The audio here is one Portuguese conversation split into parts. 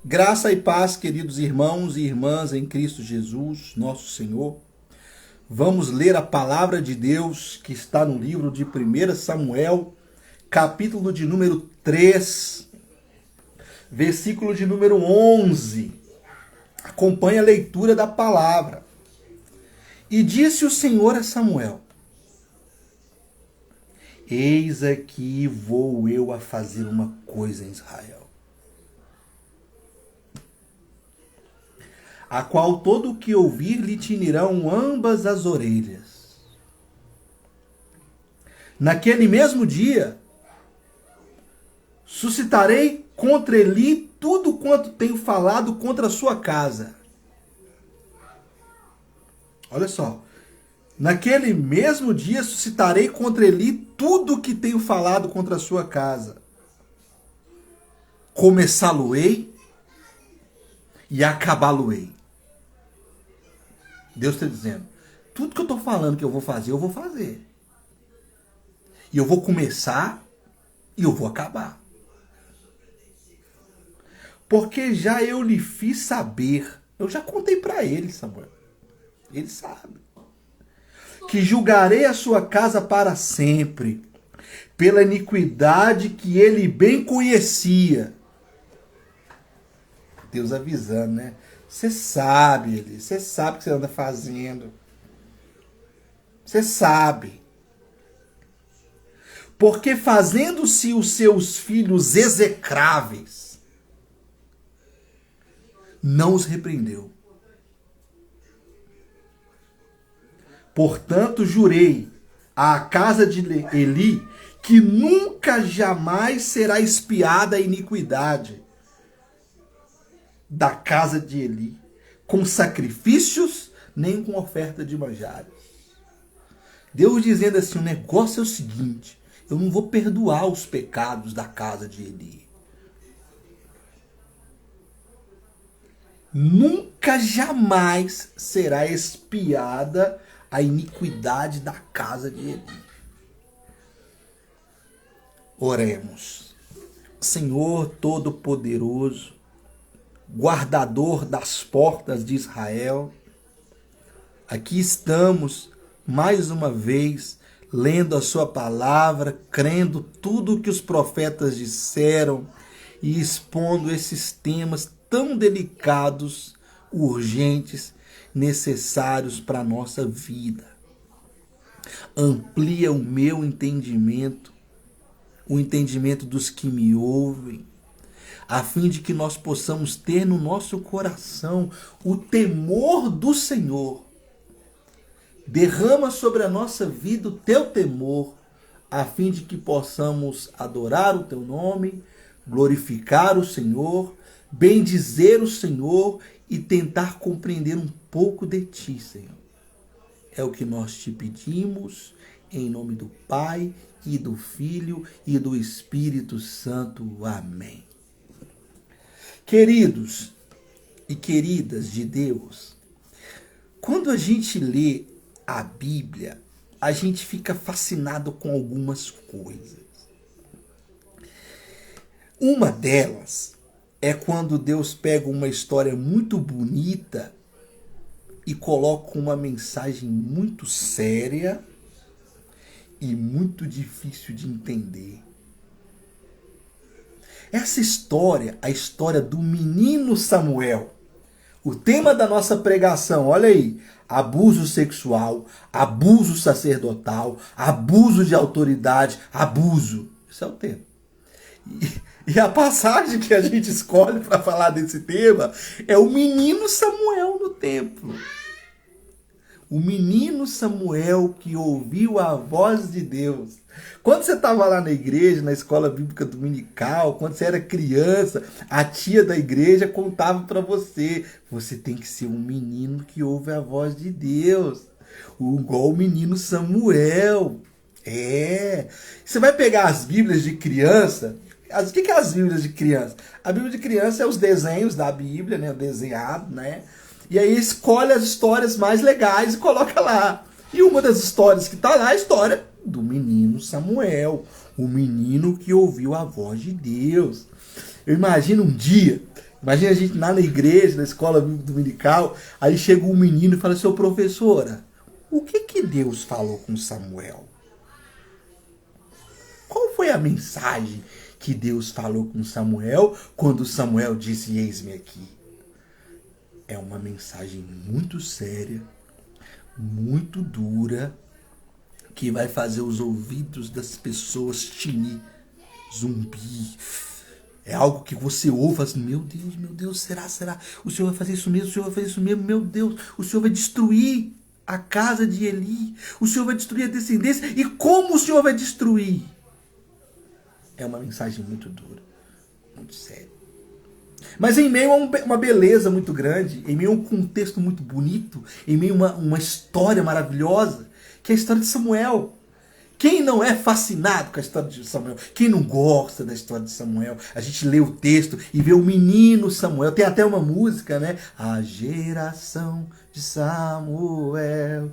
Graça e paz, queridos irmãos e irmãs em Cristo Jesus, nosso Senhor. Vamos ler a palavra de Deus que está no livro de 1 Samuel, capítulo de número 3, versículo de número 11. Acompanhe a leitura da palavra. E disse o Senhor a Samuel: Eis aqui vou eu a fazer uma coisa em Israel, a qual todo o que ouvir lhe tinirão ambas as orelhas. Naquele mesmo dia, suscitarei contra ele tudo quanto tenho falado contra a sua casa. Olha só. Naquele mesmo dia suscitarei contra ele tudo o que tenho falado contra a sua casa. Começá-lo-ei e acabá-lo-ei. Deus está dizendo, tudo que eu estou falando que eu vou fazer. E eu vou começar e eu vou acabar. Porque já eu lhe fiz saber, eu já contei para ele, Samuel. Ele sabe. Que julgarei a sua casa para sempre, pela iniquidade que ele bem conhecia. Deus avisando, né? Você sabe, Eli, você sabe o que você anda fazendo. Você sabe. Porque fazendo-se os seus filhos execráveis, não os repreendeu. Portanto, jurei à casa de Eli que nunca jamais será expiada a iniquidade da casa de Eli, com sacrifícios, nem com oferta de manjares. Deus dizendo assim, o negócio é o seguinte, eu não vou perdoar os pecados da casa de Eli. Nunca jamais será expiada a iniquidade da casa de Eli. Oremos. Senhor Todo-Poderoso, guardador das portas de Israel, aqui estamos mais uma vez lendo a sua palavra, crendo tudo o que os profetas disseram e expondo esses temas tão delicados, urgentes, necessários para a nossa vida. Amplia o meu entendimento, o entendimento dos que me ouvem, a fim de que nós possamos ter no nosso coração o temor do Senhor. Derrama sobre a nossa vida o teu temor, a fim de que possamos adorar o teu nome, glorificar o Senhor, bendizer o Senhor e tentar compreender um pouco de ti, Senhor. É o que nós te pedimos, em nome do Pai, e do Filho, e do Espírito Santo. Amém. Queridos e queridas de Deus, quando a gente lê a Bíblia, a gente fica fascinado com algumas coisas. Uma delas é quando Deus pega uma história muito bonita e coloca uma mensagem muito séria e muito difícil de entender. Essa história, a história do menino Samuel, o tema da nossa pregação, olha aí, abuso sexual, abuso sacerdotal, abuso de autoridade, abuso. Esse é o tema. E a passagem que a gente escolhe para falar desse tema é o menino Samuel no templo. O menino Samuel que ouviu a voz de Deus. Quando você estava lá na igreja, na escola bíblica dominical, quando você era criança, a tia da igreja contava para você, você tem que ser um menino que ouve a voz de Deus. Igual o menino Samuel. Você vai pegar as bíblias de criança. O que é as bíblias de criança? A bíblia de criança é os desenhos da Bíblia, né? O desenhado, né? E aí escolhe as histórias mais legais e coloca lá. E uma das histórias que está lá é a história do menino Samuel, o menino que ouviu a voz de Deus. Eu imagino um dia Imagina a gente lá na igreja, na escola dominical, aí chega um menino e fala assim, ô professora, o que Deus falou com Samuel? Qual foi a mensagem que Deus falou com Samuel quando Samuel disse, eis-me aqui? É uma mensagem muito séria, muito dura, que vai fazer os ouvidos das pessoas tinir, zumbi. É algo que você ouve e fala assim, meu Deus, será? O Senhor vai fazer isso mesmo, o Senhor vai fazer isso mesmo, meu Deus, o Senhor vai destruir a casa de Eli, o Senhor vai destruir a descendência, e como o Senhor vai destruir? É uma mensagem muito dura, muito séria. Mas em meio a uma beleza muito grande, em meio a um contexto muito bonito, em meio a uma história maravilhosa, que é a história de Samuel. Quem não é fascinado com a história de Samuel? Quem não gosta da história de Samuel? A gente lê o texto e vê o menino Samuel. Tem até uma música, né? A geração de Samuel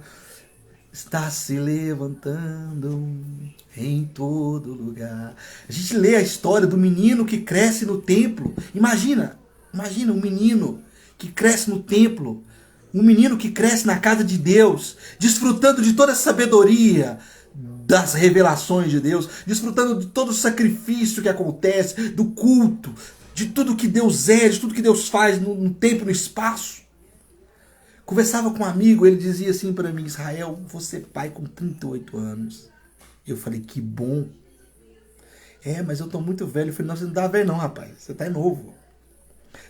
está se levantando em todo lugar. A gente lê a história do menino que cresce no templo. Imagina um menino que cresce no templo. Um menino que cresce na casa de Deus, desfrutando de toda a sabedoria das revelações de Deus, desfrutando de todo o sacrifício que acontece, do culto, de tudo que Deus é, de tudo que Deus faz no tempo e no espaço. Conversava com um amigo, ele dizia assim para mim, Israel, você é pai com 38 anos. Eu falei, que bom. Mas eu tô muito velho. Eu falei, não, você não tá velho não, rapaz, você tá novo.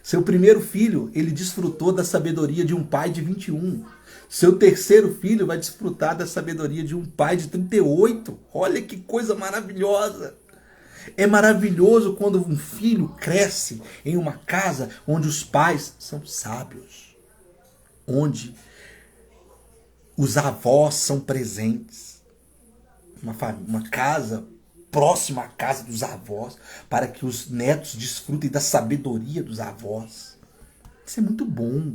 Seu primeiro filho, ele desfrutou da sabedoria de um pai de 21. Seu terceiro filho vai desfrutar da sabedoria de um pai de 38. Olha que coisa maravilhosa. É maravilhoso quando um filho cresce em uma casa onde os pais são sábios. Onde os avós são presentes. Uma casa próxima à casa dos avós, para que os netos desfrutem da sabedoria dos avós. Isso é muito bom.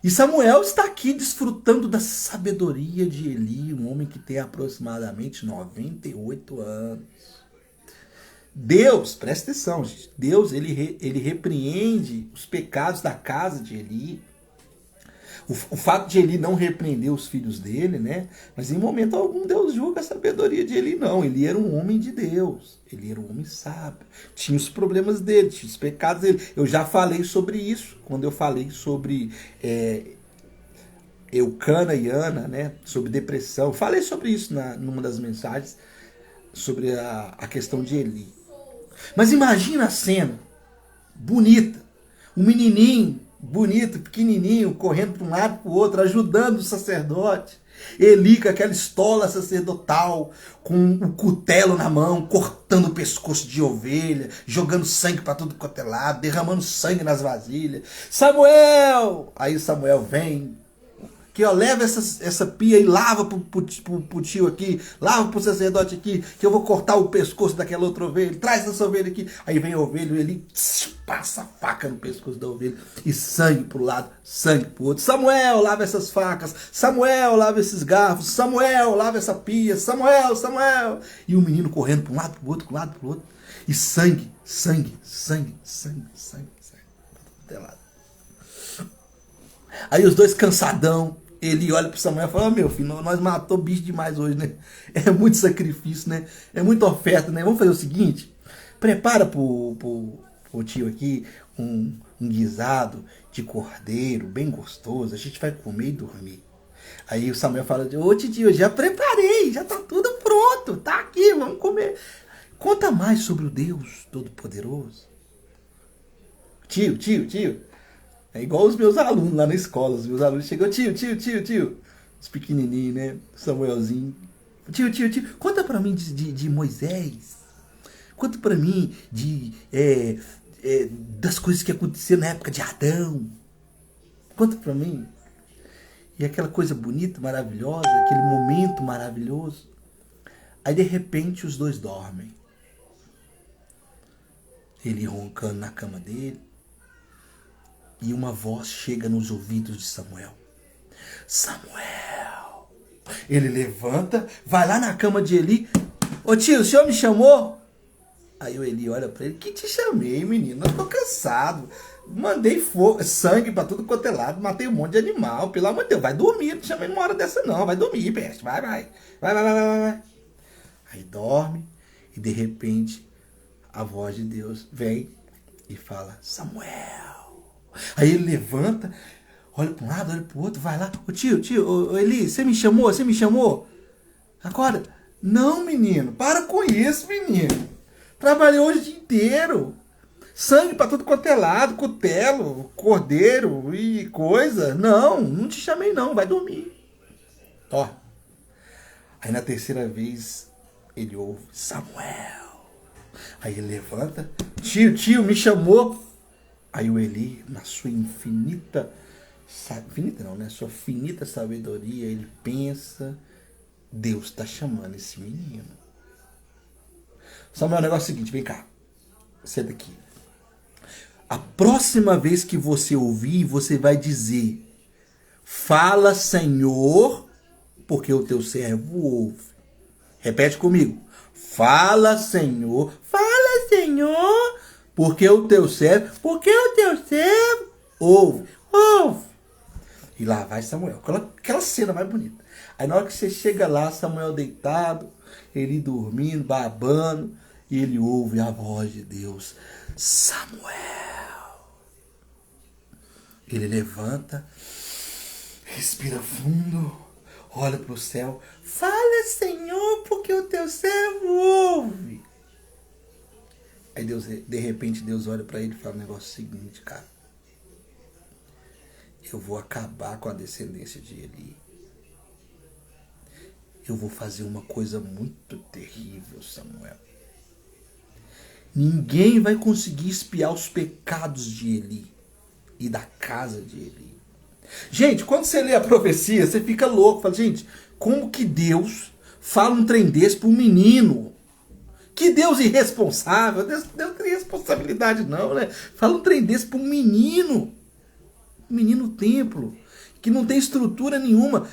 E Samuel está aqui desfrutando da sabedoria de Eli, um homem que tem aproximadamente 98 anos. Deus, presta atenção, gente. Deus, ele repreende os pecados da casa de Eli. O fato de Eli não repreender os filhos dele, né? Mas em momento algum Deus julga a sabedoria de Eli, não. Ele era um homem de Deus. Ele era um homem sábio. Tinha os problemas dele, tinha os pecados dele. Eu já falei sobre isso, quando eu falei sobre Eucana e Ana, né? Sobre depressão. Falei sobre isso numa das mensagens, sobre a questão de Eli. Mas imagina a cena bonita. Um menininho bonito, pequenininho, correndo para um lado para o outro, ajudando o sacerdote. Eli com aquela estola sacerdotal, com o cutelo na mão, cortando o pescoço de ovelha, jogando sangue para tudo quanto é lado, derramando sangue nas vasilhas. Samuel! Aí Samuel vem, que ó, leva essa pia e lava pro tio aqui, lava pro sacerdote aqui, que eu vou cortar o pescoço daquela outra ovelha, traz essa ovelha aqui. Aí vem a ovelha e ele passa a faca no pescoço da ovelha e sangue pro lado, sangue pro outro. Samuel, lava essas facas. Samuel, lava esses garfos. Samuel, lava essa pia. Samuel. E o menino correndo para um lado pro outro, pro lado pro outro. E sangue. Aí os dois cansadão, ele olha pro Samuel e fala, meu filho, nós matou bicho demais hoje, né? É muito sacrifício, né? É muita oferta, né? Vamos fazer o seguinte, prepara pro tio aqui um guisado de cordeiro, bem gostoso, a gente vai comer e dormir. Aí o Samuel fala, ô tio, eu já preparei, já tá tudo pronto, tá aqui, vamos comer. Conta mais sobre o Deus Todo-Poderoso. Tio. É igual os meus alunos lá na escola. Os meus alunos chegam, tio. Os pequenininhos, né? Samuelzinho. Tio. Conta pra mim de Moisés. Conta pra mim das coisas que aconteceram na época de Adão. Conta pra mim. E aquela coisa bonita, maravilhosa, aquele momento maravilhoso. Aí de repente os dois dormem. Ele roncando na cama dele. E uma voz chega nos ouvidos de Samuel. Samuel! Ele levanta, vai lá na cama de Eli. Ô tio, o senhor me chamou? Aí o Eli olha pra ele, que te chamei, menino, eu tô cansado. Mandei fogo, sangue pra tudo quanto é lado, matei um monte de animal, pelo amor de Deus, vai dormir, não te chamei numa hora dessa não, vai dormir, peste, vai. Aí dorme, e de repente, a voz de Deus vem e fala, Samuel. Aí ele levanta, olha para um lado, olha para o outro, vai lá, ô tio, ô Eli, você me chamou? Acorda. Não, menino, para com isso, menino. Trabalhei hoje o dia inteiro. Sangue pra tudo quanto é lado, cutelo, cordeiro e coisa. Não te chamei não, vai dormir. Ó. Aí na terceira vez ele ouve Samuel. Aí ele levanta. Tio, me chamou. Aí o Eli, na sua infinita não, né? Sua finita sabedoria, ele pensa, Deus está chamando esse menino. Samuel, o negócio é o seguinte, vem cá. Senta aqui. A próxima vez que você ouvir, você vai dizer, fala, Senhor, porque o teu servo ouve. Repete comigo. Fala, Senhor, porque o teu servo ouve. E lá vai Samuel, aquela cena mais bonita. Aí na hora que você chega lá, Samuel deitado, ele dormindo, babando, e ele ouve a voz de Deus. Samuel. Ele levanta, respira fundo, olha para o céu. Fala, Senhor, porque o teu servo ouve. Aí Deus, de repente Deus olha para ele e fala o negócio seguinte, cara. Eu vou acabar com a descendência de Eli. Eu vou fazer uma coisa muito terrível, Samuel. Ninguém vai conseguir espiar os pecados de Eli e da casa de Eli. Gente, quando você lê a profecia, você fica louco. Fala, gente, como que Deus fala um trem desse para um menino? Que Deus irresponsável. Deus não tem responsabilidade não, né? Fala um trem desse para um menino. Um menino templo, que não tem estrutura nenhuma.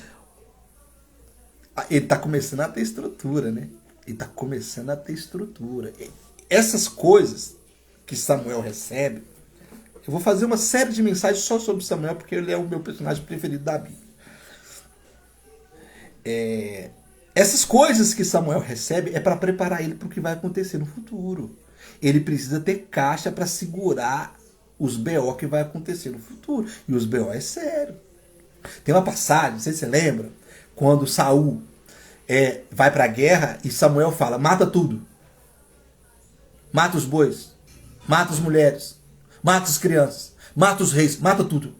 Ele está começando a ter estrutura, né? Ele está começando a ter estrutura. Essas coisas que Samuel recebe, eu vou fazer uma série de mensagens só sobre Samuel, porque ele é o meu personagem preferido da Bíblia. Essas coisas que Samuel recebe é para preparar ele para o que vai acontecer no futuro. Ele precisa ter caixa para segurar os BO que vai acontecer no futuro. E os BO é sério. Tem uma passagem, não sei se você lembra, quando Saul vai para a guerra e Samuel fala, mata tudo. Mata os bois, mata as mulheres, mata as crianças, mata os reis, mata tudo.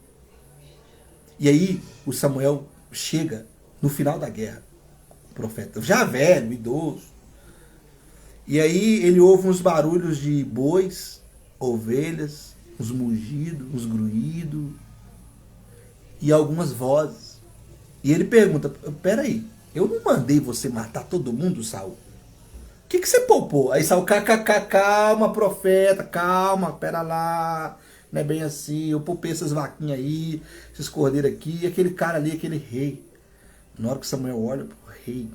E aí o Samuel chega no final da guerra, o profeta, já velho, idoso. E aí ele ouve uns barulhos de bois, ovelhas, uns mugidos, uns gruídos e algumas vozes. E ele pergunta, peraí, eu não mandei você matar todo mundo, Saul? O que você poupou? Aí Saul, calma, profeta, calma, pera lá, não é bem assim, eu poupei essas vaquinhas aí, esses cordeiros aqui, e aquele cara ali, aquele rei. Na hora que Samuel olha pro rei,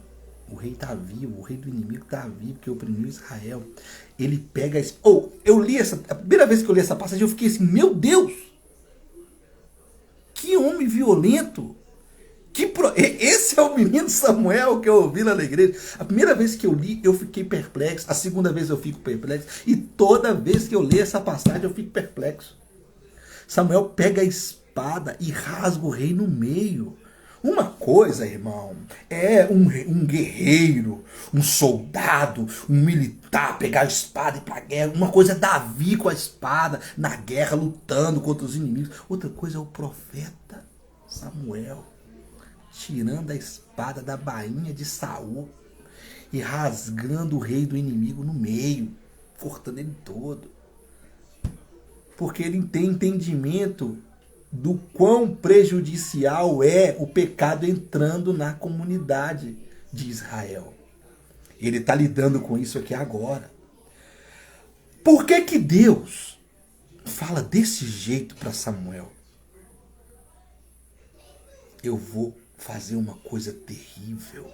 o rei tá vivo, o rei do inimigo tá vivo, que oprimiu Israel. Ele pega a eu li a primeira vez que eu li essa passagem, eu fiquei assim, meu Deus! Que homem violento! Esse é o menino Samuel que eu ouvi lá na igreja. A primeira vez que eu li, eu fiquei perplexo. A segunda vez eu fico perplexo. E toda vez que eu leio essa passagem, eu fico perplexo. Samuel pega a espada e rasga o rei no meio. Uma coisa, irmão, é um guerreiro, um soldado, um militar pegar a espada e ir pra guerra. Uma coisa é Davi com a espada na guerra, lutando contra os inimigos. Outra coisa é o profeta Samuel tirando a espada da bainha de Saul e rasgando o rei do inimigo no meio, cortando ele todo. Porque ele tem entendimento do quão prejudicial é o pecado entrando na comunidade de Israel. Ele está lidando com isso aqui agora. Por que Deus fala desse jeito para Samuel? Eu vou fazer uma coisa terrível.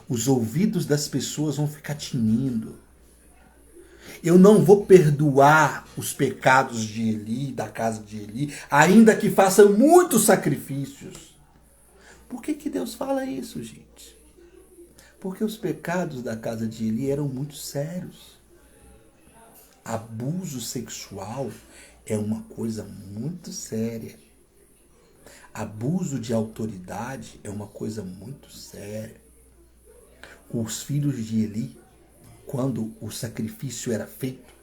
Os ouvidos das pessoas vão ficar tinindo. Eu não vou perdoar os pecados de Eli, da casa de Eli, ainda que faça muitos sacrifícios. Por que Deus fala isso, gente? Porque os pecados da casa de Eli eram muito sérios. Abuso sexual é uma coisa muito séria. Abuso de autoridade é uma coisa muito séria. Os filhos de Eli, quando o sacrifício era feito,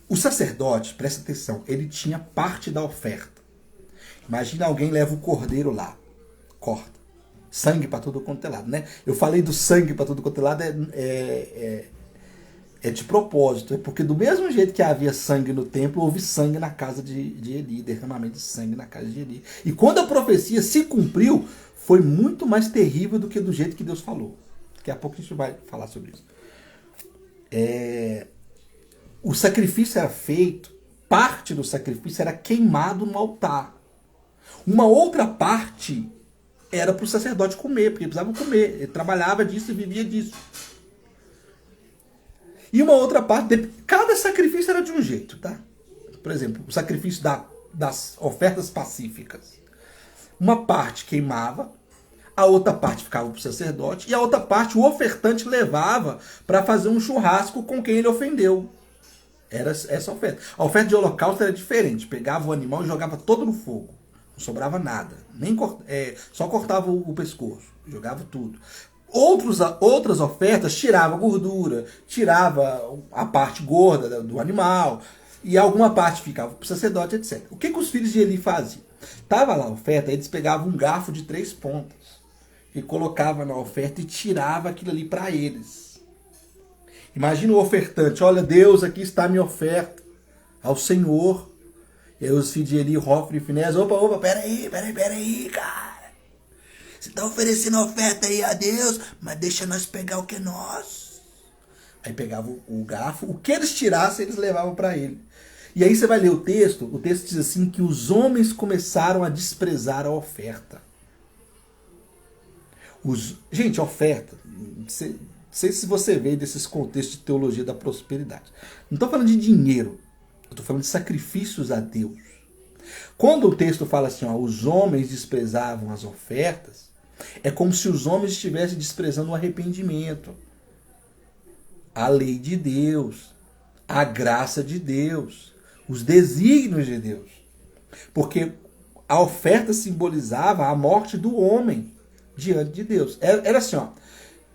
o sacerdote, presta atenção, ele tinha parte da oferta. Imagina alguém leva o cordeiro lá, corta, sangue para todo quanto é lado, né? Eu falei do sangue para todo quanto é lado, é de propósito, é porque do mesmo jeito que havia sangue no templo, houve sangue na casa de Eli, derramamento de sangue na casa de Eli. E quando a profecia se cumpriu, foi muito mais terrível do que do jeito que Deus falou. Daqui a pouco a gente vai falar sobre isso. O sacrifício era feito, parte do sacrifício era queimado no altar. Uma outra parte era para o sacerdote comer, porque ele precisava comer. Ele trabalhava disso e vivia disso. E uma outra parte, cada sacrifício era de um jeito, tá? Por exemplo, o sacrifício das ofertas pacíficas. Uma parte queimava, a outra parte ficava para o sacerdote, e a outra parte o ofertante levava para fazer um churrasco com quem ele ofendeu. Era essa oferta. A oferta de holocausto era diferente. Pegava o animal e jogava todo no fogo. Não sobrava nada. Só cortava o pescoço. Jogava tudo. Outras ofertas tirava a gordura, tirava a parte gorda do animal, e alguma parte ficava para o sacerdote, etc. O que os filhos de Eli faziam? Estava lá a oferta, eles pegavam um garfo de 3 pontas e colocavam na oferta e tirava aquilo ali para eles. Imagina o ofertante, olha, Deus, aqui está a minha oferta ao Senhor. E aí os filhos de Eli, Hofni e Finéias, opa, peraí, cara. Você está oferecendo oferta aí a Deus, mas deixa nós pegar o que é nosso. Aí pegavam o garfo, o que eles tirassem, eles levavam para ele. E aí você vai ler o texto diz assim, que os homens começaram a desprezar a oferta. Gente, oferta, não sei se você veio desses contextos de teologia da prosperidade. Não estou falando de dinheiro, eu estou falando de sacrifícios a Deus. Quando o texto fala assim, os homens desprezavam as ofertas, é como se os homens estivessem desprezando o arrependimento, a lei de Deus, a graça de Deus, os desígnios de Deus. Porque a oferta simbolizava a morte do homem diante de Deus. Era assim,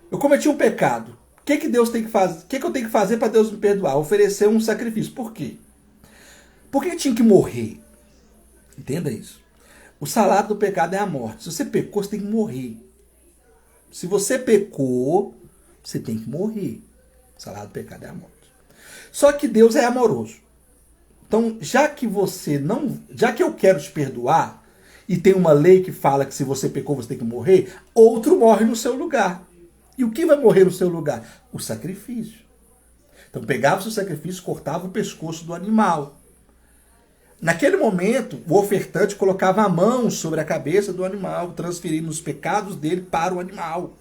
eu cometi um pecado. O que Deus tem que fazer? O que eu tenho que fazer para Deus me perdoar? Oferecer um sacrifício. Por quê? Por que tinha que morrer? Entenda isso. O salário do pecado é a morte. Se você pecou, você tem que morrer. Se você pecou, você tem que morrer. O salário do pecado é a morte. Só que Deus é amoroso. Então, já que eu quero te perdoar, e tem uma lei que fala que se você pecou, você tem que morrer, outro morre no seu lugar. E o que vai morrer no seu lugar? O sacrifício. Então, pegava-se o sacrifício, cortava o pescoço do animal. Naquele momento, o ofertante colocava a mão sobre a cabeça do animal, transferindo os pecados dele para o animal.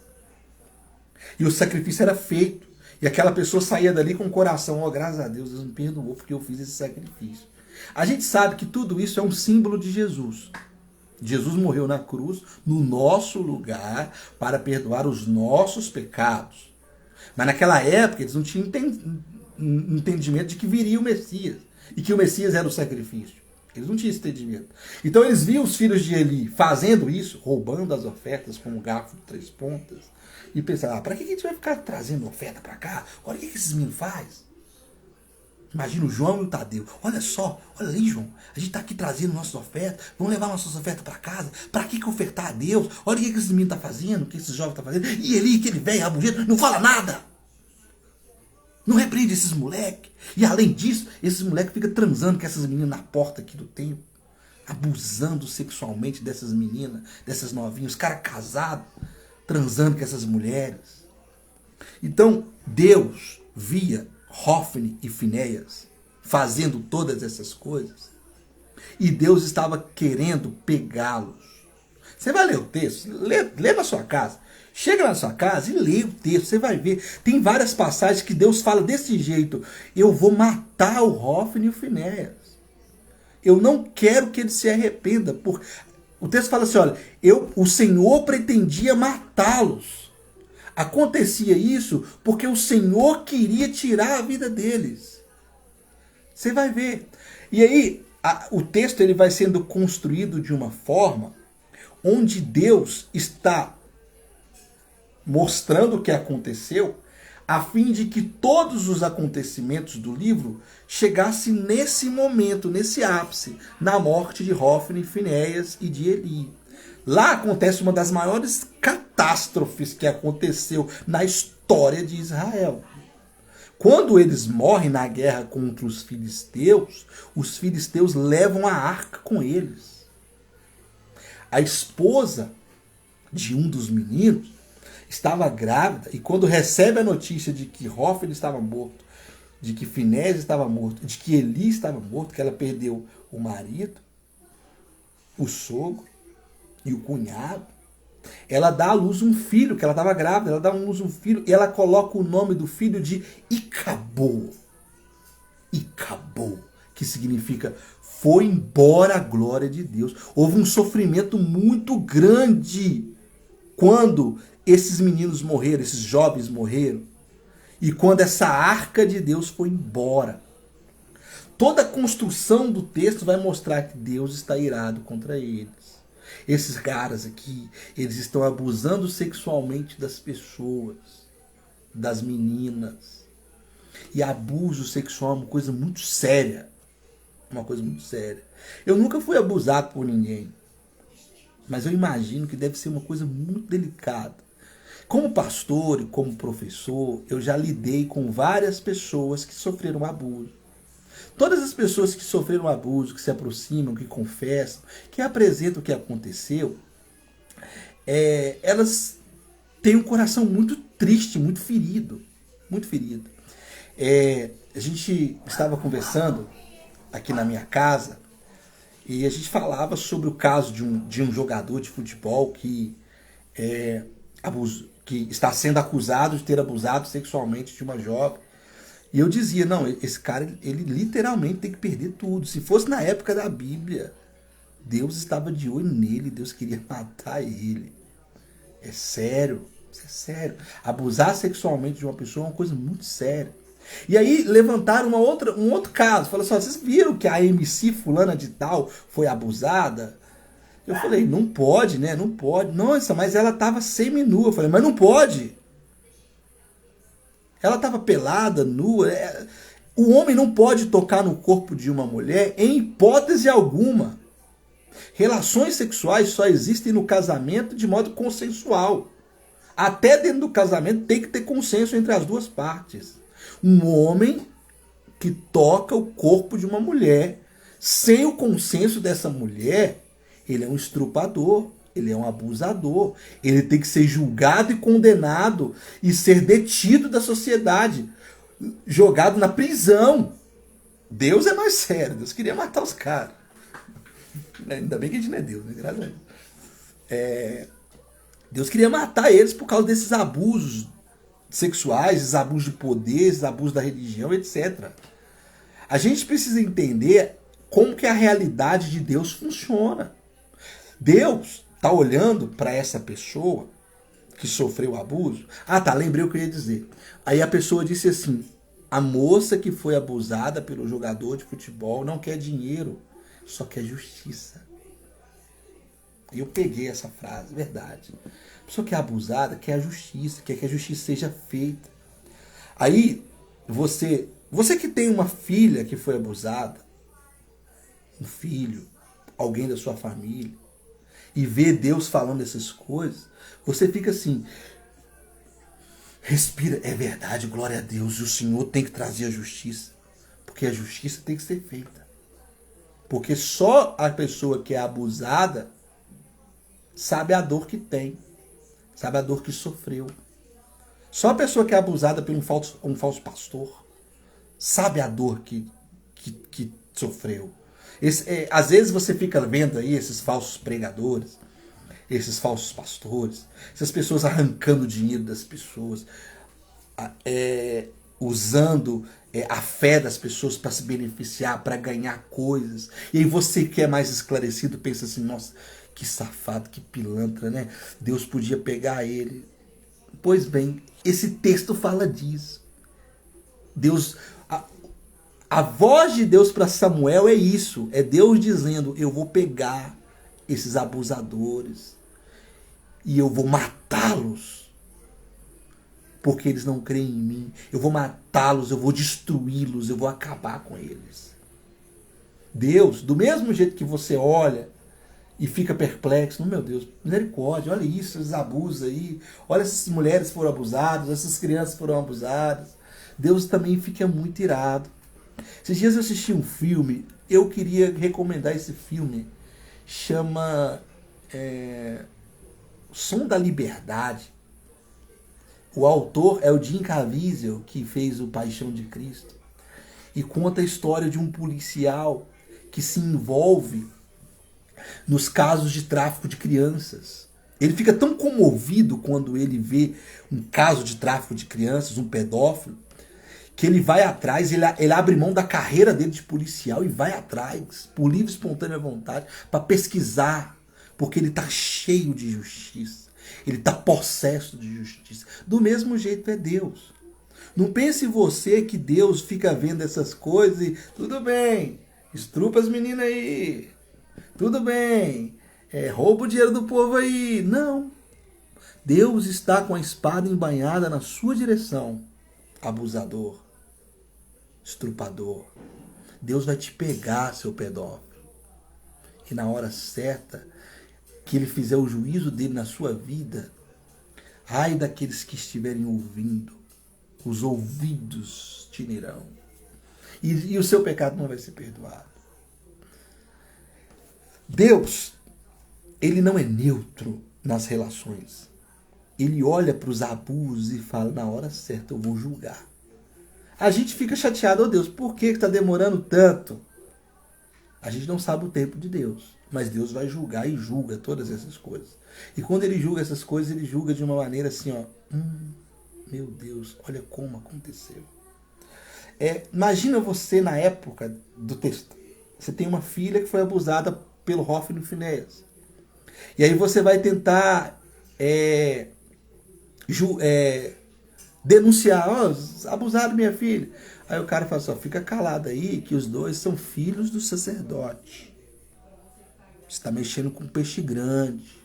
E o sacrifício era feito. E aquela pessoa saía dali com o coração, graças a Deus, Deus me perdoou porque eu fiz esse sacrifício. A gente sabe que tudo isso é um símbolo de Jesus. Jesus morreu na cruz, no nosso lugar, para perdoar os nossos pecados. Mas naquela época, eles não tinham entendimento de que viria o Messias. E que o Messias era o sacrifício. Eles não tinham esse entendimento. Então eles viam os filhos de Eli fazendo isso, roubando as ofertas com um garfo de 3 pontas. E pensavam, para que a gente vai ficar trazendo oferta para cá? Olha o que esses meninos fazem. Imagina o João e o Tadeu. Olha só, olha ali, João. A gente está aqui trazendo nossas ofertas. Vamos levar nossas ofertas para casa. Para que ofertar a Deus? Olha o que esses meninos estão fazendo, o que esses jovens estão fazendo. E Eli, aquele velho rabugento, não fala nada. Não repreende esses moleques. E além disso, esses moleques ficam transando com essas meninas na porta aqui do templo. Abusando sexualmente dessas meninas, dessas novinhas. Os caras casados, transando com essas mulheres. Então, Deus via Hofni e Finéias fazendo todas essas coisas. E Deus estava querendo pegá-los. Você vai ler o texto, lê na sua casa. Chega na sua casa e lê o texto, você vai ver. Tem várias passagens que Deus fala desse jeito. Eu vou matar o Hófini e o Finéias. Eu não quero que ele se arrependa. O texto fala assim, olha, o Senhor pretendia matá-los. Acontecia isso porque o Senhor queria tirar a vida deles. Você vai ver. E aí, o texto ele vai sendo construído de uma forma onde Deus está mostrando o que aconteceu, a fim de que todos os acontecimentos do livro chegassem nesse momento, nesse ápice, na morte de Hófini, Finéias e de Eli. Lá acontece uma das maiores catástrofes que aconteceu na história de Israel. Quando eles morrem na guerra contra os filisteus levam a arca com eles. A esposa de um dos meninos estava grávida e quando recebe a notícia de que Hófini estava morto, de que Finéias estava morto, de que Eli estava morto, que ela perdeu o marido, o sogro e o cunhado, ela dá à luz um filho, que ela estava grávida, ela dá à luz um filho e ela coloca o nome do filho de Icabô. Icabô, que significa foi embora a glória de Deus. Houve um sofrimento muito grande quando esses meninos morreram, esses jovens morreram, e quando essa arca de Deus foi embora. Toda a construção do texto vai mostrar que Deus está irado contra eles. Esses caras aqui, eles estão abusando sexualmente das pessoas, das meninas. E abuso sexual é uma coisa muito séria. Uma coisa muito séria. Eu nunca fui abusado por ninguém, mas eu imagino que deve ser uma coisa muito delicada. Como pastor e como professor, eu já lidei com várias pessoas que sofreram abuso. Todas as pessoas que sofreram abuso, que se aproximam, que confessam, que apresentam o que aconteceu, elas têm um coração muito triste, muito ferido. Muito ferido. A gente estava conversando aqui na minha casa e a gente falava sobre o caso de um jogador de futebol que está sendo acusado de ter abusado sexualmente de uma jovem. E eu dizia, não, esse cara, ele literalmente tem que perder tudo. Se fosse na época da Bíblia, Deus estava de olho nele, Deus queria matar ele. É sério, isso é sério. Abusar sexualmente de uma pessoa é uma coisa muito séria. E aí levantaram um outro caso. Falaram assim, vocês viram que a MC fulana de tal foi abusada? Eu falei, não pode, né? Não pode. Nossa, mas ela estava seminua. Eu falei, mas não pode. Ela estava pelada, nua. O homem não pode tocar no corpo de uma mulher em hipótese alguma. Relações sexuais só existem no casamento de modo consensual. Até dentro do casamento tem que ter consenso entre as duas partes. Um homem que toca o corpo de uma mulher sem o consenso dessa mulher, ele é um estrupador, ele é um abusador, ele tem que ser julgado e condenado e ser detido da sociedade, jogado na prisão. Deus é mais sério, Deus queria matar os caras. Ainda bem que a gente não é Deus, né? Graças a Deus. Deus queria matar eles por causa desses abusos sexuais, esses abusos de poder, esses abusos da religião, etc. A gente precisa entender como que a realidade de Deus funciona. Deus está olhando para essa pessoa que sofreu abuso. Ah, tá, lembrei o que eu ia dizer. Aí a pessoa disse assim, a moça que foi abusada pelo jogador de futebol não quer dinheiro, só quer justiça. E eu peguei essa frase, verdade. A pessoa que é abusada quer a justiça, quer que a justiça seja feita. Aí, você que tem uma filha que foi abusada, um filho, alguém da sua família, e vê Deus falando essas coisas, você fica assim, respira, é verdade, glória a Deus, e o Senhor tem que trazer a justiça, porque a justiça tem que ser feita. Porque só a pessoa que é abusada sabe a dor que tem, sabe a dor que sofreu. Só a pessoa que é abusada por um falso pastor sabe a dor que sofreu. Às vezes você fica vendo aí esses falsos pregadores, esses falsos pastores, essas pessoas arrancando dinheiro das pessoas, usando a fé das pessoas para se beneficiar, para ganhar coisas. E aí você que é mais esclarecido pensa assim, nossa, que safado, que pilantra, né? Deus podia pegar ele. Pois bem, esse texto fala disso. Deus, a voz de Deus para Samuel é isso, é Deus dizendo, eu vou pegar esses abusadores e eu vou matá-los, porque eles não creem em mim. Eu vou matá-los, eu vou destruí-los, eu vou acabar com eles. Deus, do mesmo jeito que você olha e fica perplexo, meu Deus, misericórdia, olha isso, esses abusos aí, olha essas mulheres foram abusadas, essas crianças foram abusadas. Deus também fica muito irado. Esses dias eu assisti um filme, eu queria recomendar esse filme, chama Som da Liberdade. O autor é o Jim Caviezel, que fez o Paixão de Cristo, e conta a história de um policial que se envolve nos casos de tráfico de crianças. Ele fica tão comovido quando ele vê um caso de tráfico de crianças, um pedófilo, que ele vai atrás, ele abre mão da carreira dele de policial e vai atrás, por livre e espontânea vontade, para pesquisar, porque ele está cheio de justiça, ele está possesso de justiça. Do mesmo jeito é Deus. Não pense você que Deus fica vendo essas coisas e tudo bem, estrupa as meninas aí, tudo bem, rouba o dinheiro do povo aí. Não. Deus está com a espada embainhada na sua direção, abusador, estrupador. Deus vai te pegar, seu pedófilo. E na hora certa, que ele fizer o juízo dele na sua vida, ai daqueles que estiverem ouvindo, os ouvidos tinirão. E o seu pecado não vai ser perdoado. Deus, ele não é neutro nas relações. Ele olha para os abusos e fala, na hora certa eu vou julgar. A gente fica chateado, Deus, por que está demorando tanto? A gente não sabe o tempo de Deus, mas Deus vai julgar e julga todas essas coisas. E quando ele julga essas coisas, ele julga de uma maneira assim, meu Deus, olha como aconteceu. Imagina você na época do texto. Você tem uma filha que foi abusada pelo Hófini e Finéias. E aí você vai tentar denunciar, abusaram minha filha. Aí o cara fala assim, fica calado aí, que os dois são filhos do sacerdote. Você está mexendo com um peixe grande.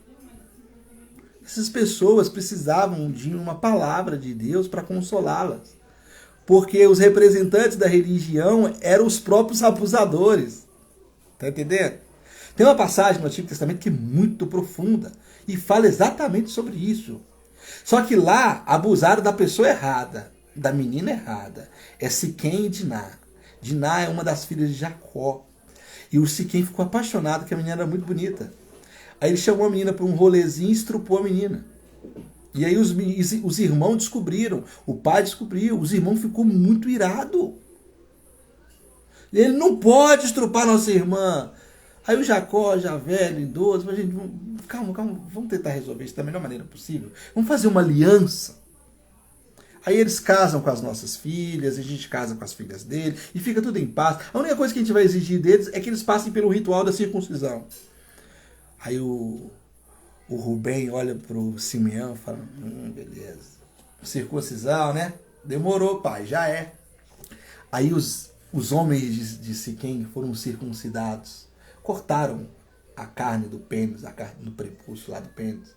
Essas pessoas precisavam de uma palavra de Deus para consolá-las. Porque os representantes da religião eram os próprios abusadores. Tá entendendo? Tem uma passagem no Antigo Testamento que é muito profunda e fala exatamente sobre isso. Só que lá abusaram da pessoa errada, da menina errada. É Siquém e Diná. Diná é uma das filhas de Jacó. E o Siquém ficou apaixonado, porque a menina era muito bonita. Aí ele chamou a menina para um rolezinho e estrupou a menina. E aí os irmãos descobriram, o pai descobriu, os irmãos ficou muito irado. Ele não pode estrupar nossa irmã. Aí o Jacó, já velho, idoso, mas gente, calma, vamos tentar resolver isso da melhor maneira possível. Vamos fazer uma aliança. Aí eles casam com as nossas filhas, a gente casa com as filhas dele, e fica tudo em paz. A única coisa que a gente vai exigir deles é que eles passem pelo ritual da circuncisão. Aí o Rubem olha pro Simeão e fala, beleza. Circuncisão, né? Demorou, pai, já é. Aí os homens de Siquém foram circuncidados. Cortaram a carne do pênis, a carne do prepúcio lá do pênis.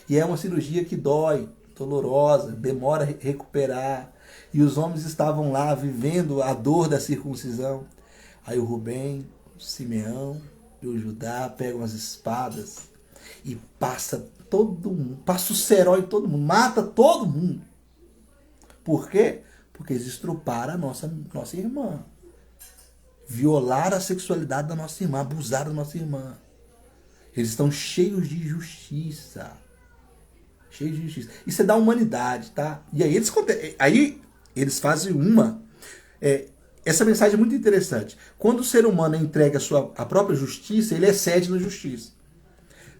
E é uma cirurgia que dói, dolorosa, demora a recuperar. E os homens estavam lá vivendo a dor da circuncisão. Aí o Rubem, o Simeão e o Judá pegam as espadas e passa todo mundo, passa o cerol em todo mundo, mata todo mundo. Por quê? Porque eles estruparam a nossa irmã. Violaram a sexualidade da nossa irmã, abusaram da nossa irmã. Eles estão cheios de justiça. Cheios de justiça. Isso é da humanidade, tá? E aí eles fazem essa mensagem é muito interessante. Quando o ser humano entrega a própria justiça, ele excede na justiça.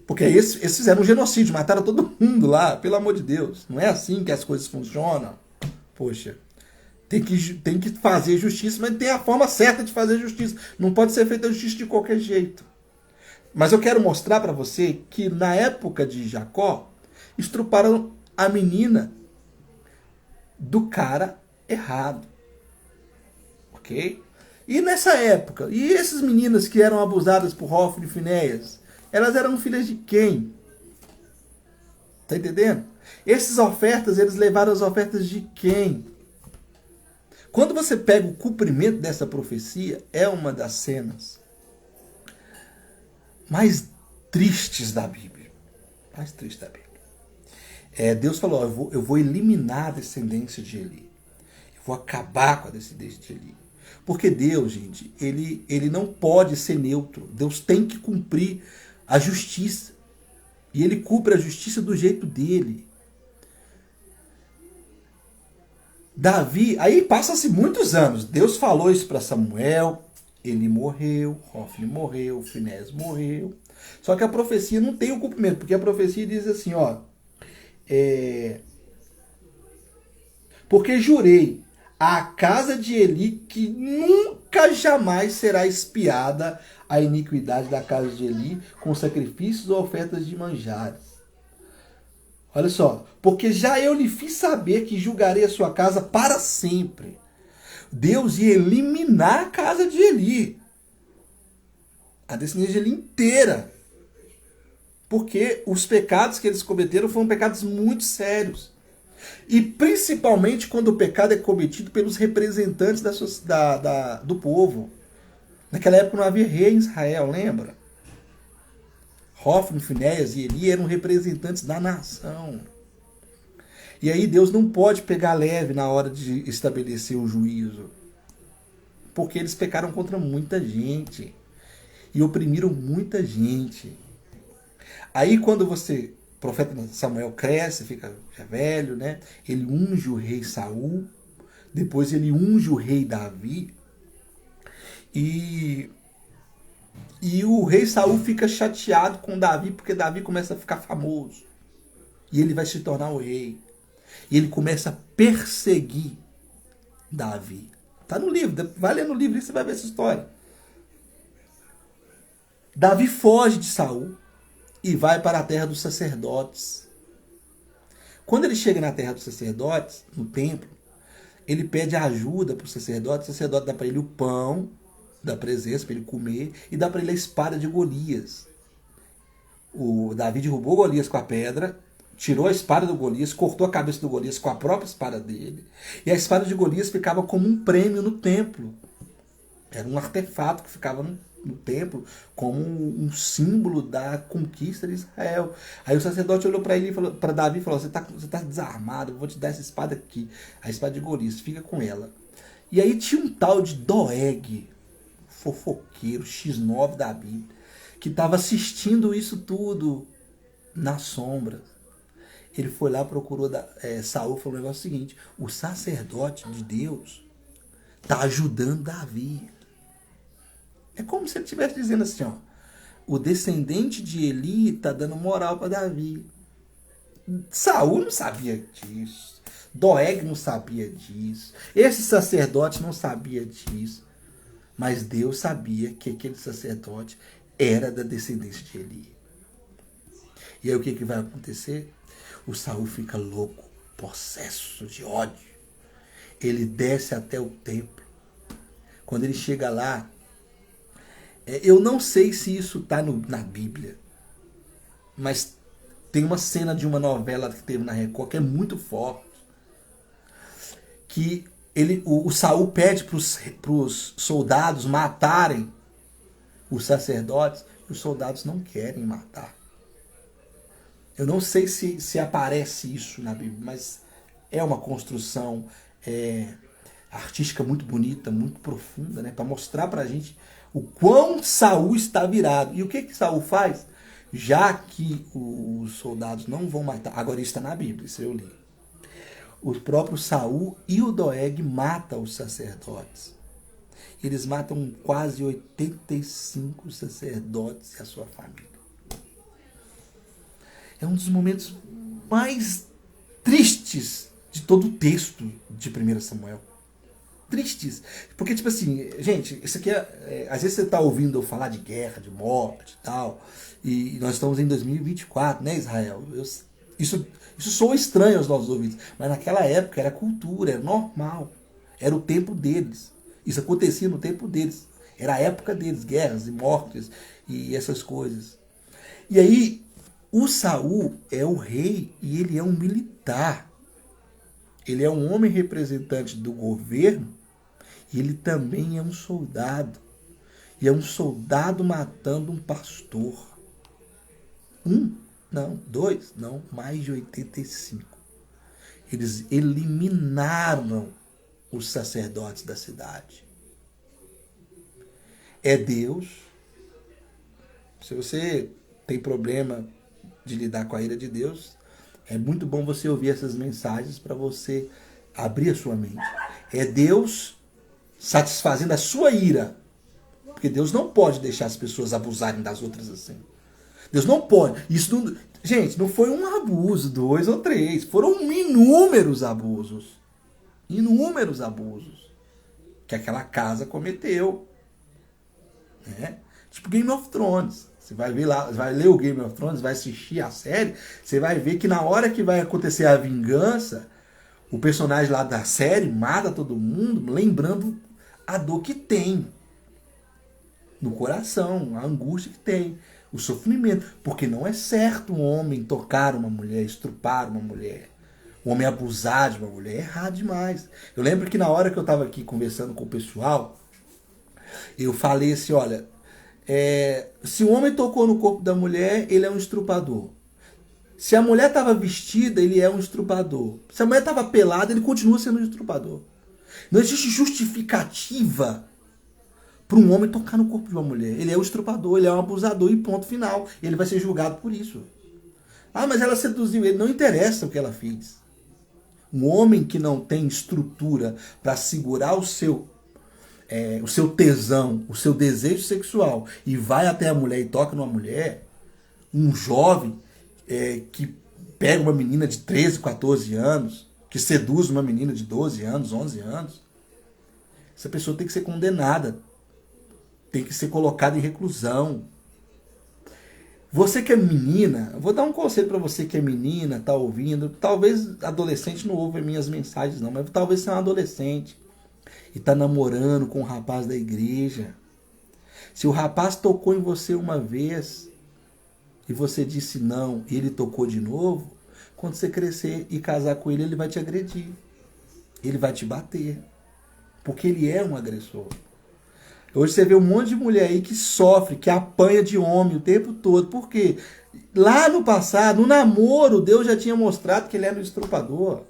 Porque esses fizeram um genocídio, mataram todo mundo lá, pelo amor de Deus. Não é assim que as coisas funcionam. Poxa, tem que fazer justiça, mas tem a forma certa de fazer justiça. Não pode ser feita justiça de qualquer jeito. Mas eu quero mostrar para você que na época de Jacó, estruparam a menina do cara errado. Ok? E nessa época, e essas meninas que eram abusadas por Hófni e Finéias, elas eram filhas de quem? Tá entendendo? Essas ofertas, eles levaram as ofertas de quem? Quando você pega o cumprimento dessa profecia, é uma das cenas mais tristes da Bíblia. Mais triste da Bíblia. Deus falou, ó, eu vou eliminar a descendência de Eli. Eu vou acabar com a descendência de Eli. Porque Deus, gente, ele não pode ser neutro. Deus tem que cumprir a justiça. E ele cumpre a justiça do jeito dele. Davi, aí passa-se muitos anos. Deus falou isso para Samuel, ele morreu, Hófni morreu, Finéias morreu. Só que a profecia não tem o cumprimento, porque a profecia diz assim, ó, porque jurei à casa de Eli que nunca jamais será espiada a iniquidade da casa de Eli com sacrifícios ou ofertas de manjares. Olha só, porque já eu lhe fiz saber que julgarei a sua casa para sempre. Deus ia eliminar a casa de Eli, a descendência de Eli inteira. Porque os pecados que eles cometeram foram pecados muito sérios. E principalmente quando o pecado é cometido pelos representantes do povo. Naquela época não havia rei em Israel, lembra? Hófni, Finéias e Eli eram representantes da nação. E aí Deus não pode pegar leve na hora de estabelecer o juízo. Porque eles pecaram contra muita gente. E oprimiram muita gente. Aí quando o profeta Samuel cresce, fica já velho, né? Ele unge o rei Saul. Depois ele unge o rei Davi. E o rei Saul fica chateado com Davi, porque Davi começa a ficar famoso. E ele vai se tornar o rei. E ele começa a perseguir Davi. Tá no livro, vai ler no livro e você vai ver essa história. Davi foge de Saul e vai para a terra dos sacerdotes. Quando ele chega na terra dos sacerdotes, no templo, ele pede ajuda para o sacerdote dá para ele o pão da presença, para ele comer, e dá para ele a espada de Golias. O Davi derrubou Golias com a pedra, tirou a espada do Golias, cortou a cabeça do Golias com a própria espada dele, e a espada de Golias ficava como um prêmio no templo. Era um artefato que ficava no templo como um símbolo da conquista de Israel. Aí o sacerdote olhou para ele, para Davi e falou: você tá desarmado, eu vou te dar essa espada aqui, a espada de Golias, fica com ela. E aí tinha um tal de Doeg, fofoqueiro, X9 da Bíblia, que estava assistindo isso tudo na sombra. Ele foi lá, procurou Saul, falou o negócio seguinte: o sacerdote de Deus está ajudando Davi. É como se ele estivesse dizendo assim, ó, o descendente de Eli está dando moral para Davi. Saul não sabia disso. Doeg não sabia disso. Esse sacerdote não sabia disso. Mas Deus sabia que aquele sacerdote era da descendência de Eli. E aí o que vai acontecer? O Saul fica louco, possesso de ódio. Ele desce até o templo. Quando ele chega lá, eu não sei se isso está na Bíblia, mas tem uma cena de uma novela que teve na Record que é muito forte, que o Saul pede para os soldados matarem os sacerdotes, e os soldados não querem matar. Eu não sei se aparece isso na Bíblia, mas é uma construção artística muito bonita, muito profunda, né, para mostrar para a gente o quão Saul está virado. E o que Saul faz? Já que os soldados não vão matar, agora isso está na Bíblia, isso eu li. O próprio Saul e o Doeg matam os sacerdotes. Eles matam quase 85 sacerdotes e a sua família. é um dos momentos mais tristes de todo o texto de 1 Samuel. Tristes. Porque, tipo assim, gente, isso aqui às vezes você tá ouvindo eu falar de guerra, de morte e tal, e nós estamos em 2024, né, Israel? Isso soa estranho aos nossos ouvidos, mas naquela época era cultura, era normal, era o tempo deles. Isso acontecia no tempo deles. Era a época deles, guerras e mortes e essas coisas. E aí, o Saul é o rei e ele é um militar. Ele é um homem representante do governo e ele também é um soldado. E é um soldado matando um pastor. Não, dois, não, mais de 85. Eles eliminaram os sacerdotes da cidade. É Deus. Se você tem problema de lidar com a ira de Deus, é muito bom você ouvir essas mensagens para você abrir a sua mente. É Deus satisfazendo a sua ira. Porque Deus não pode deixar as pessoas abusarem das outras assim. Deus não pode. Isso não, gente, não foi um abuso, 2 ou 3. Foram inúmeros abusos. Inúmeros abusos que aquela casa cometeu. Né? Tipo Game of Thrones. Você vai ver lá, vai ler o Game of Thrones, vai assistir a série, você vai ver que na hora que vai acontecer a vingança, o personagem lá da série mata todo mundo, lembrando a dor que tem no coração, a angústia que tem, o sofrimento. Porque não é certo um homem tocar uma mulher, estrupar uma mulher, um homem abusar de uma mulher, é errado demais. Eu lembro que na hora que eu estava aqui conversando com o pessoal, eu falei assim, olha, se o homem tocou no corpo da mulher, ele é um estrupador. Se a mulher estava vestida, ele é um estrupador. Se a mulher estava pelada, ele continua sendo um estrupador. Não existe justificativa para um homem tocar no corpo de uma mulher. Ele é um estrupador, ele é um abusador e ponto final. Ele vai ser julgado por isso. Ah, mas ela seduziu ele. Não interessa o que ela fez. Um homem que não tem estrutura para segurar o seu tesão, o seu desejo sexual e vai até a mulher e toca numa mulher, um jovem que pega uma menina de 13, 14 anos, que seduz uma menina de 12 anos, 11 anos, essa pessoa tem que ser condenada, tem que ser colocada em reclusão. Você que é menina, eu vou dar um conselho para você que é menina, tá ouvindo, talvez adolescente não ouve minhas mensagens não, mas talvez você é um adolescente e está namorando com um rapaz da igreja. Se o rapaz tocou em você uma vez e você disse não e ele tocou de novo, quando você crescer e casar com ele, ele vai te agredir. Ele vai te bater. Porque ele é um agressor. Hoje você vê um monte de mulher aí que sofre, que apanha de homem o tempo todo. Por quê? Lá no passado, no namoro, Deus já tinha mostrado que ele era um estrupador.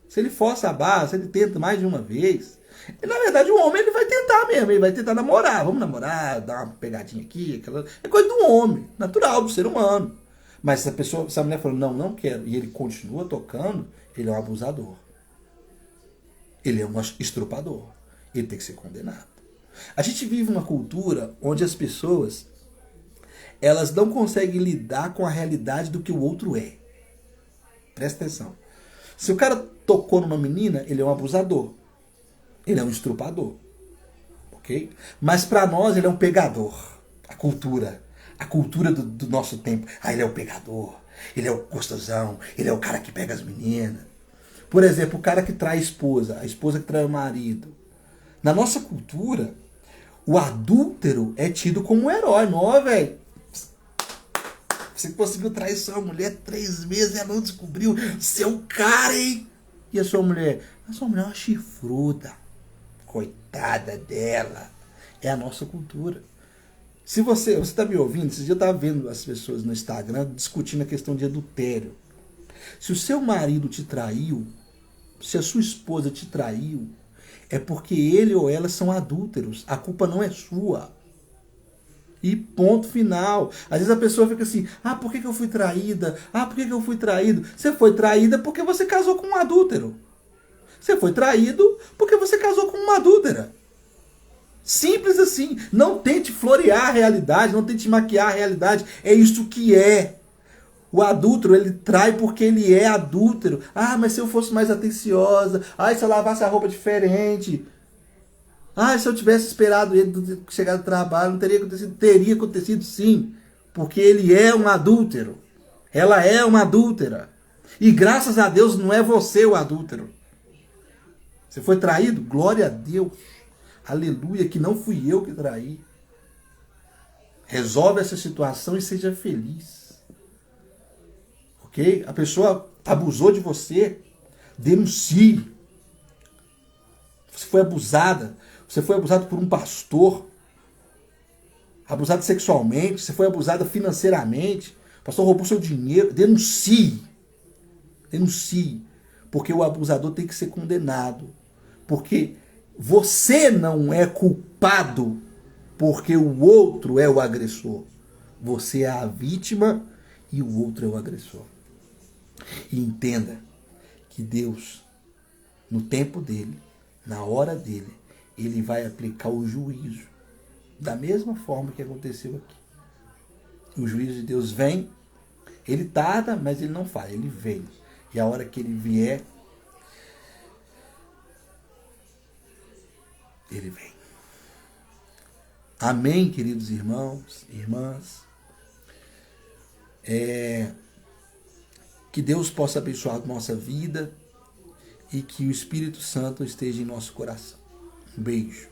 Se ele força a barra, se ele tenta mais de uma vez, e, na verdade o homem ele vai tentar mesmo, ele vai tentar namorar, vamos namorar, dar uma pegadinha aqui, aquela, é coisa do homem, natural, do ser humano. Mas se a mulher falou, não quero, e ele continua tocando, ele é um abusador. Ele é um estrupador. Ele tem que ser condenado. A gente vive uma cultura onde as pessoas elas não conseguem lidar com a realidade do que o outro é. Presta atenção. Se o cara tocou numa menina, ele é um abusador. Ele é um estrupador. Ok? Mas para nós ele é um pegador. A cultura do nosso tempo. Ah, ele é o pegador. Ele é o gostosão. Ele é o cara que pega as meninas. Por exemplo, o cara que trai a esposa que trai o marido. Na nossa cultura, o adúltero é tido como um herói. Não, velho. Você conseguiu trair sua mulher 3 meses e ela não descobriu. Seu cara, hein? E a sua mulher? A sua mulher é uma chifruda. Coitada dela. É a nossa cultura. Se você está me ouvindo, esse dia eu estava vendo as pessoas no Instagram discutindo a questão de adultério. Se o seu marido te traiu, se a sua esposa te traiu, é porque ele ou ela são adúlteros. A culpa não é sua. E ponto final. Às vezes a pessoa fica assim, por que eu fui traída? Por que eu fui traído? Você foi traída porque você casou com um adúltero. Você foi traído porque você casou com uma adúltera. Simples assim. Não tente florear a realidade, não tente maquiar a realidade. É isso que é. O adúltero, ele trai porque ele é adúltero. Ah, mas se eu fosse mais atenciosa. Ah, se eu lavasse a roupa diferente. Ah, se eu tivesse esperado ele chegar do trabalho, não teria acontecido. Teria acontecido sim. Porque ele é um adúltero. Ela é uma adúltera. E graças a Deus não é você o adúltero. Você foi traído? Glória a Deus. Aleluia, que não fui eu que traí. Resolve essa situação e seja feliz. Ok? A pessoa abusou de você. Denuncie. Você foi abusada. Você foi abusado por um pastor. Abusado sexualmente. Você foi abusada financeiramente. O pastor roubou seu dinheiro. Denuncie. Denuncie. Porque o abusador tem que ser condenado. Porque você não é culpado porque o outro é o agressor. Você é a vítima e o outro é o agressor. E entenda que Deus, no tempo dele, na hora dele, ele vai aplicar o juízo da mesma forma que aconteceu aqui. O juízo de Deus vem, ele tarda, mas ele não falha, ele vem. E a hora que ele vier, ele vem. Amém, queridos irmãos, irmãs. Que Deus possa abençoar a nossa vida e que o Espírito Santo esteja em nosso coração. Um beijo.